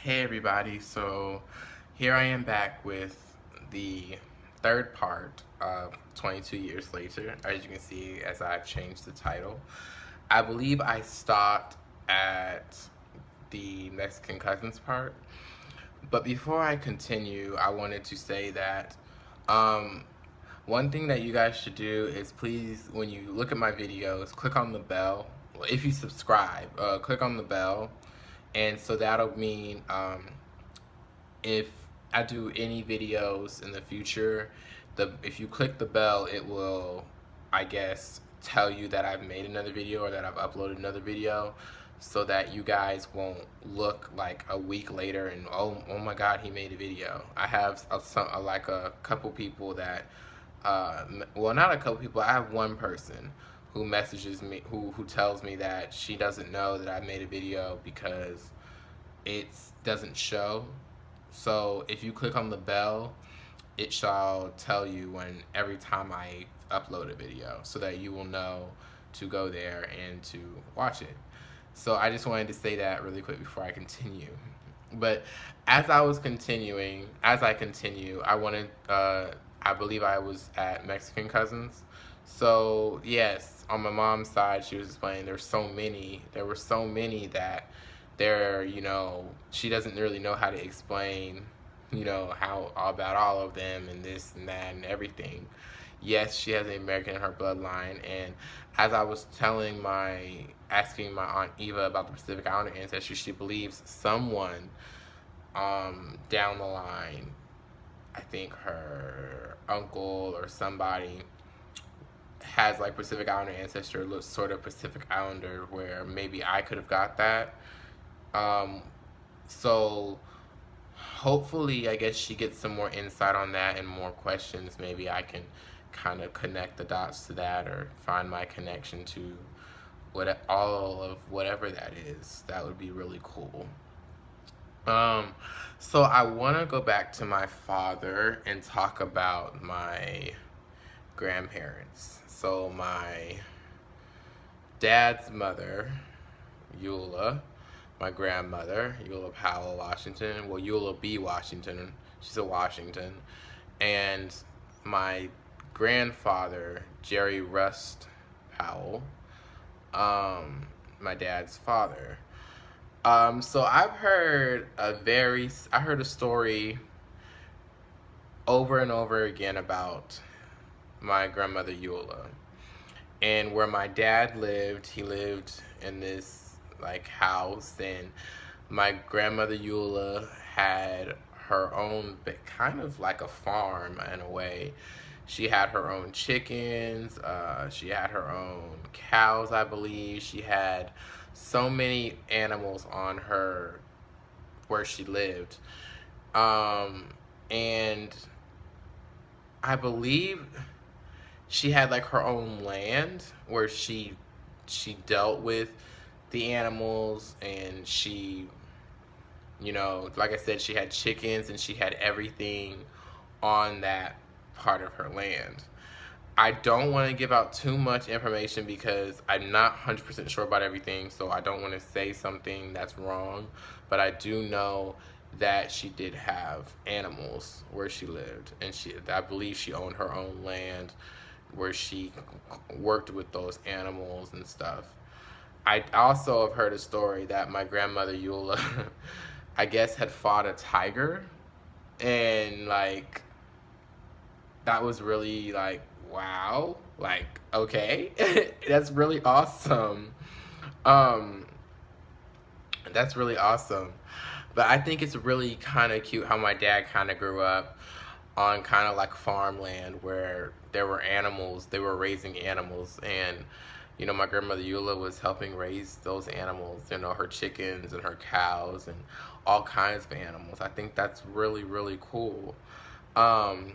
Hey everybody, so here I am back with the third part of 22 Years Later. As you can see, as I've changed the title, I believe I stopped at the Mexican cousins part. But before I continue, I wanted to say that um, one thing that you guys should do is please, when you look at my videos, click on the bell. Well, if you subscribe, click on the bell, and so that'll mean if I do any videos in the future, if you click the bell, it will, I guess, tell you that I've made another video or that I've uploaded another video, so that you guys won't look like a week later and oh my God, he made a video. I have like a couple people that, well, not a couple people. I have one person who messages me, who tells me that she doesn't know that I made a video because it doesn't show. So if you click on the bell, it shall tell you when every time I upload a video, so that you will know to go there and to watch it. So I just wanted to say that really quick before I continue. But as I continue, I wanted, I believe I was at Mexican cousins. So yes, on my mom's side, she was explaining there were so many that she doesn't really know how to explain, how about all of them and this and that and everything. Yes, she has an American in her bloodline, and as I was asking my Aunt Eva about the Pacific Islander ancestry, she believes someone down the line, I think her uncle or somebody, has like Pacific Islander ancestry, looks sort of Pacific Islander, where maybe I could have got that. Um, so hopefully, I guess she gets some more insight on that and more questions. Maybe I can kind of connect the dots to that or find my connection to all of whatever that is. That would be really cool. Um, so I want to go back to my father and talk about my grandparents. So my dad's mother, Eula, my grandmother, Eula Powell Washington. Well, Eula B. Washington. She's a Washington. And my grandfather, Jerry Rust Powell, my dad's father. So I heard a story over and over again about my grandmother Eula. And where my dad lived, he lived in this like house, and my grandmother Eula had her own, kind of like a farm in a way. She had her own chickens, she had her own cows, I believe. She had so many animals on her where she lived. And I believe she had like her own land where she dealt with the animals, and like I said, she had chickens and she had everything on that part of her land. I don't want to give out too much information because I'm not 100% sure about everything, so I don't want to say something that's wrong, but I do know that she did have animals where she lived, and I believe she owned her own land where she worked with those animals and stuff. I also have heard a story that my grandmother Eula, I guess, had fought a tiger, and like that was really like, wow, like, okay. That's really awesome. Um, that's really awesome. But I think it's really kind of cute how my dad kind of grew up on kind of like farmland where there were animals, they were raising animals, and my grandmother Eula was helping raise those animals, her chickens and her cows and all kinds of animals. I think that's really, really cool. Um,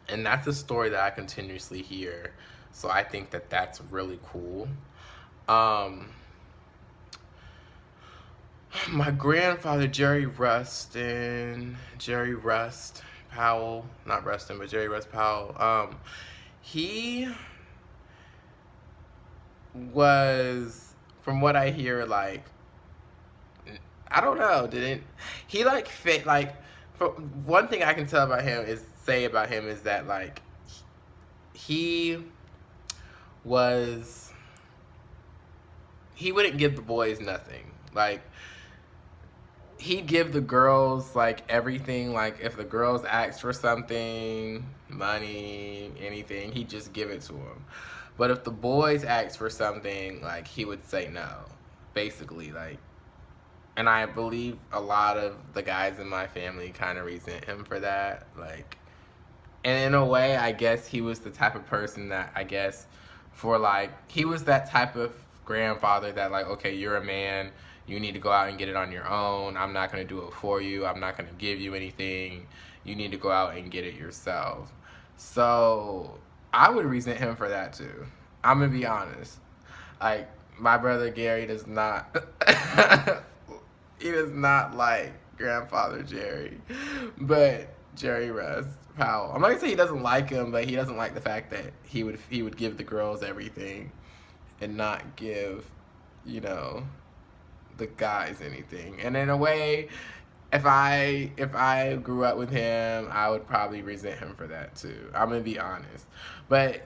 and that's a story that I continuously hear. So I think that that's really cool. Um, my grandfather, Jerry Rust Powell, not Rustin, but Jerry Rust Powell, he was, from what I hear, like, I don't know. Didn't he like fit like? For, one thing I can tell about him is say about him is that like he was he wouldn't give the boys nothing. Like he'd give the girls like everything. Like if the girls asked for something, money, anything, he'd just give it to them. But if the boys asked for something, like he would say no. Basically, like, and I believe a lot of the guys in my family kind of resent him for that. Like, and in a way, I guess he was the type of person that I guess for like he was that type of grandfather that like, okay, you're a man, you need to go out and get it on your own. I'm not gonna do it for you. I'm not gonna give you anything. You need to go out and get it yourself. So I would resent him for that too. I'm gonna be honest. Like my brother Gary does not. He does not like grandfather Jerry, but Jerry Russ Powell. I'm not gonna say he doesn't like him, but he doesn't like the fact that he would give the girls everything and not give, you know, the guys anything. And in a way, if I grew up with him, I would probably resent him for that too. I'm gonna be honest, but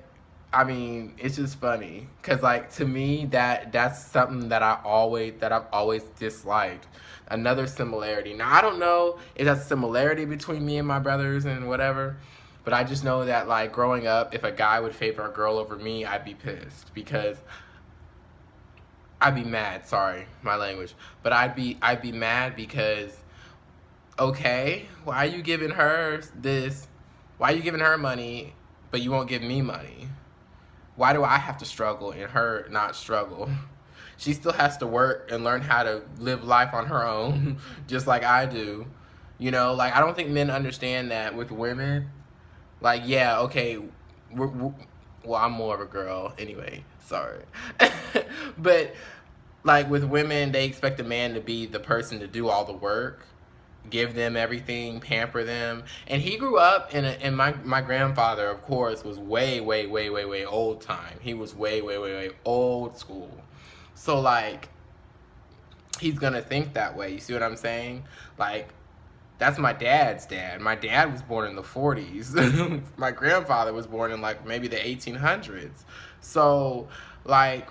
I mean, it's just funny because, like, to me, that's something that I've always disliked. Another similarity. Now, I don't know if that's a similarity between me and my brothers and whatever, but I just know that, like, growing up, if a guy would favor a girl over me, I'd be pissed because I'd be mad. Sorry, my language, but I'd be mad because okay, why are you giving her this? Why are you giving her money, but you won't give me money? Why do I have to struggle and her not struggle? She still has to work and learn how to live life on her own, just like I do. You know, like I don't think men understand that with women. Like, yeah, okay, well, I'm more of a girl anyway. Sorry, but like with women, they expect a man to be the person to do all the work, give them everything, pamper them. And he grew up in my grandfather, of course, was way old time. He was way old school. So like he's gonna think that way. You see what I'm saying? Like that's my dad's dad. My dad was born in the 40s. My grandfather was born in like maybe the 1800s. So like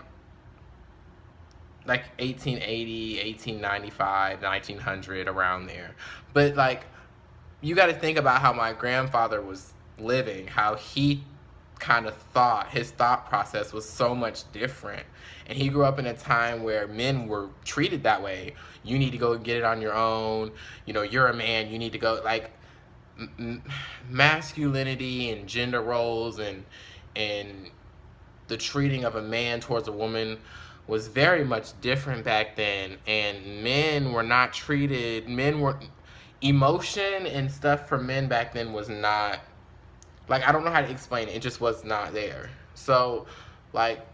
1880, 1895, 1900, around there. But like you got to think about how my grandfather was living, how he kind of thought, his thought process was so much different. And he grew up in a time where men were treated that way. You need to go get it on your own. You know, you're a man, you need to go, like masculinity and gender roles and the treating of a man towards a woman was very much different back then. And men were not treated, emotion and stuff for men back then was not, like, I don't know how to explain it. It just was not there. So, like,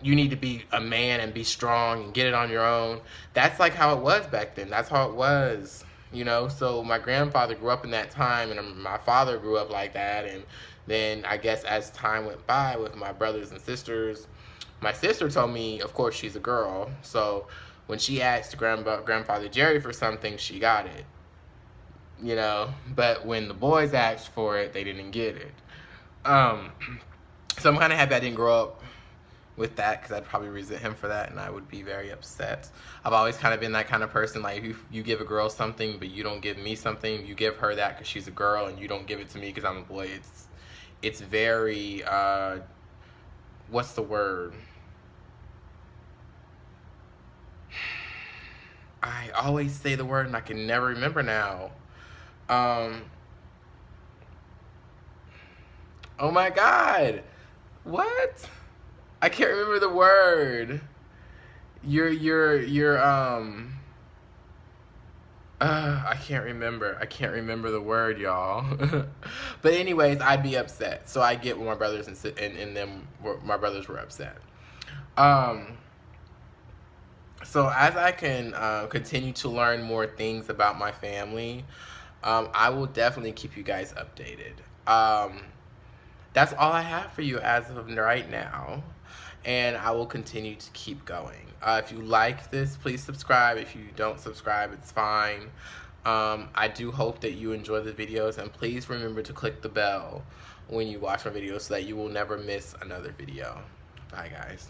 you need to be a man and be strong and get it on your own. That's like how it was back then. That's how it was, you know? So my grandfather grew up in that time, and my father grew up like that. And then I guess as time went by with my brothers and sisters, my sister told me, of course, she's a girl. So when she asked grandfather Jerry for something, she got it, you know? But when the boys asked for it, they didn't get it. So I'm kind of happy I didn't grow up with that, because I'd probably resent him for that, and I would be very upset. I've always kind of been that kind of person, like, if you give a girl something, but you don't give me something, you give her that because she's a girl, and you don't give it to me because I'm a boy. It's very, what's the word? I always say the word, and I can never remember now. Oh my God. What? I can't remember the word. I can't remember the word, y'all. But anyways, I'd be upset. So I get when my brothers my brothers were upset. So as I can continue to learn more things about my family, I will definitely keep you guys updated. That's all I have for you as of right now. and I will continue to keep going. If you like this, please subscribe. If you don't subscribe, it's fine. I do hope that you enjoy the videos, and please remember to click the bell when you watch my videos so that you will never miss another video. Bye, guys.